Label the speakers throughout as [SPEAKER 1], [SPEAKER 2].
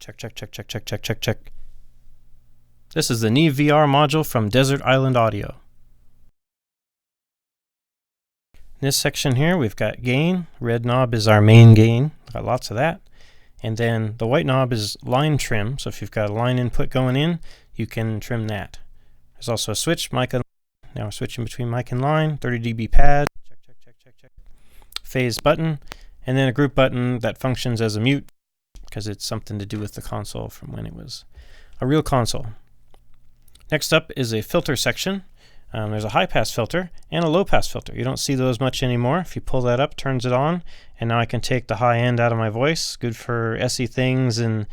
[SPEAKER 1] Check, check, check, check, check, check, check, check. This is the Neve VR module from Desert Island Audio. In this section here, we've got gain. Red knob is our main gain. Got lots of that. And then the white knob is line trim. So if you've got a line input going in, you can trim that. There's also a switch, mic and line. Now we're switching between mic and line. 30 dB pad. Check, check, check, check, check. Phase button. And then a group button that functions as a mute because it's something to do with the console from when it was a real console. Next up is a filter section. There's a high-pass filter and a low-pass filter. You don't see those much anymore. If you pull that up, turns it on, and now I can take the high end out of my voice. Good for SE things and,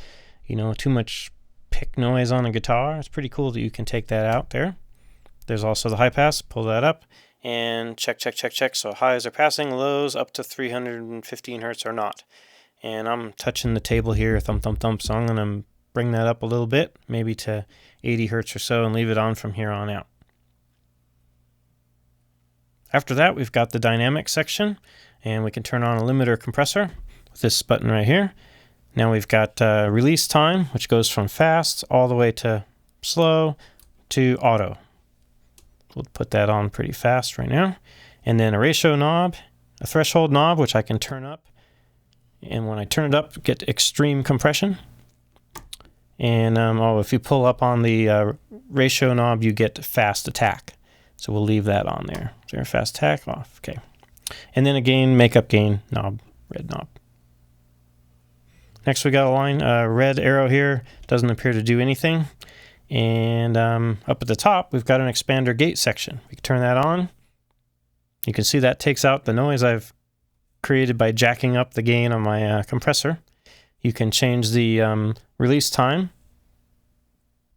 [SPEAKER 1] you know, too much pick noise on a guitar. It's pretty cool that you can take that out there. There's also the high-pass. Pull that up, and check, check, check, check. So highs are passing, lows up to 315 hertz or not. And I'm touching the table here, thump, thump, thump, so I'm going to bring that up a little bit, maybe to 80 hertz or so, and leave it on from here on out. After that, we've got the dynamic section, and we can turn on a limiter compressor with this button right here. Now we've got release time, which goes from fast all the way to slow to auto. We'll put that on pretty fast right now. And then a ratio knob, a threshold knob, which I can turn up. And when I turn it up, get extreme compression. And if you pull up on the ratio knob, you get fast attack. So we'll leave that on there. So fast attack off. Okay. And then again, makeup gain knob, red knob. Next we got a line, red arrow here. Doesn't appear to do anything. And up at the top, we've got an expander gate section. We can turn that on. You can see that takes out the noise I've created by jacking up the gain on my compressor. You can change the release time.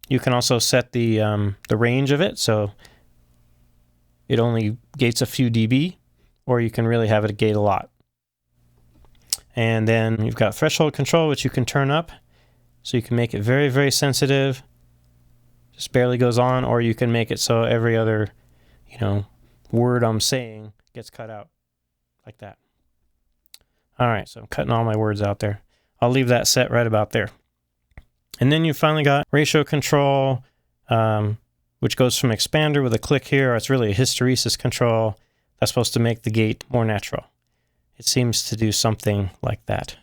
[SPEAKER 1] You can also set the range of it, so it only gates a few dB, or you can really have it gate a lot. And then you've got threshold control, which you can turn up, so you can make it very, very sensitive, just barely goes on, or you can make it so every other, word I'm saying gets cut out, like that. All right, so I'm cutting all my words out there. I'll leave that set right about there. And then you finally got ratio control, which goes from expander with a click here. It's really a hysteresis control. That's supposed to make the gate more natural. It seems to do something like that.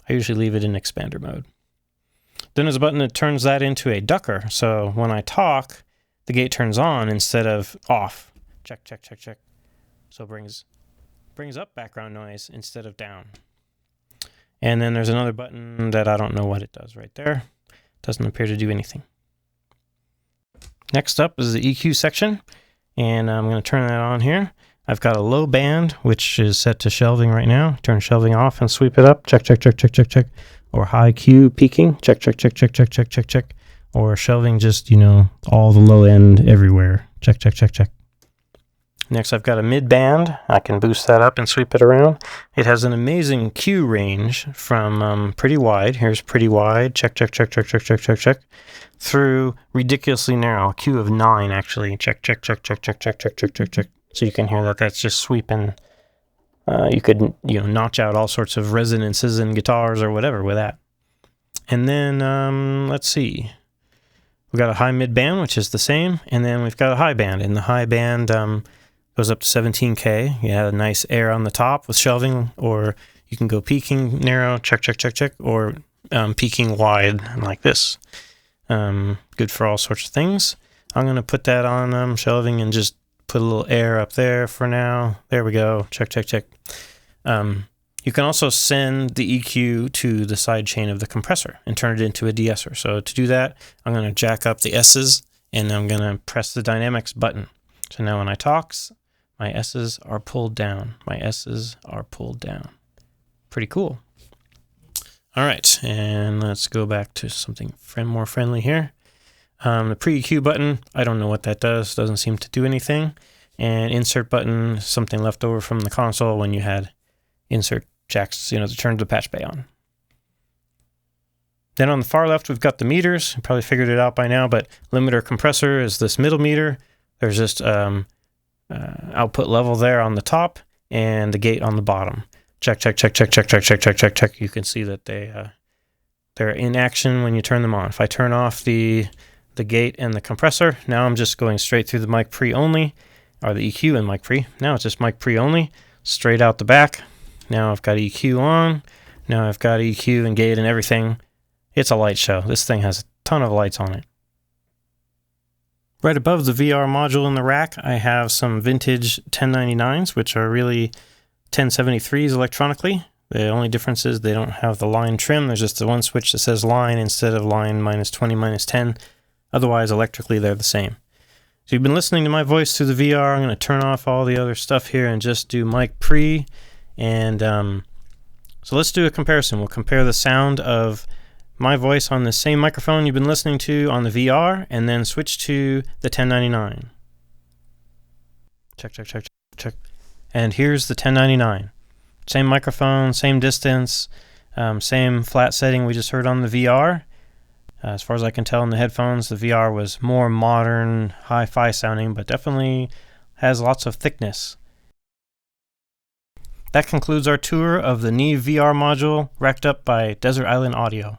[SPEAKER 1] I usually leave it in expander mode. Then there's a button that turns that into a ducker. So when I talk, the gate turns on instead of off. Check, check, check, check. So it brings up background noise instead of down. And then there's another button that I don't know what it does right there. Doesn't appear to do anything. Next up is the EQ section, and I'm going to turn that on here. I've got a low band, which is set to shelving right now. Turn shelving off and sweep it up. Check, check, check, check, check, check. Or high Q peaking. Check, check, check, check, check, check, check, check. Or shelving just, all the low end everywhere. Check, check, check, check. Next, I've got a mid band. I can boost that up and sweep it around. It has an amazing Q range from pretty wide. Here's pretty wide. Check, check, check, check, check, check, check, check. Through ridiculously narrow. Q of 9, actually. Check, check, check, check, check, check, check, check, check, check. So you can hear that that's just sweeping. You could, notch out all sorts of resonances in guitars or whatever with that. And then, let's see. We've got a high mid band, which is the same. And then we've got a high band. And the high band goes up to 17K. You have a nice air on the top with shelving, or you can go peaking narrow, check, check, check, check, or peaking wide like this. Good for all sorts of things. I'm going to put that on shelving and just put a little air up there for now. There we go. Check, check, check. You can also send the EQ to the side chain of the compressor and turn it into a de-esser. So to do that, I'm going to jack up the S's, and I'm going to press the dynamics button. So now when I talk, my S's are pulled down. My S's are pulled down. Pretty cool. All right, and let's go back to something more friendly here. The pre-EQ button, I don't know what that does. Doesn't seem to do anything. And insert button, something left over from the console when you had insert jacks, to turn the patch bay on. Then on the far left, we've got the meters. You probably figured it out by now, but limiter compressor is this middle meter. There's just output level there on the top and the gate on the bottom. Check, check, check, check, check, check, check, check, check, check. You can see that they're They're in action when you turn them on. If I turn off the gate and the compressor, now I'm just going straight through the mic pre only, or the EQ and mic pre. Now it's just mic pre only, straight out the back. Now I've got EQ on. Now I've got EQ and gate and everything. It's a light show. This thing has a ton of lights on it. Right above the VR module in the rack, I have some vintage 1099s, which are really 1073s electronically. The only difference is they don't have the line trim. There's just the one switch that says line instead of line -20, -10. Otherwise, electrically, they're the same. So you've been listening to my voice through the VR. I'm going to turn off all the other stuff here and just do mic pre. And so let's do a comparison. We'll compare the sound of my voice on the same microphone you've been listening to on the VR, and then switch to the 1099. Check, check, check, check. And here's the 1099. Same microphone, same distance, same flat setting we just heard on the VR. As far as I can tell in the headphones, the VR was more modern, hi-fi sounding, but definitely has lots of thickness. That concludes our tour of the Neve VR module racked up by Desert Island Audio.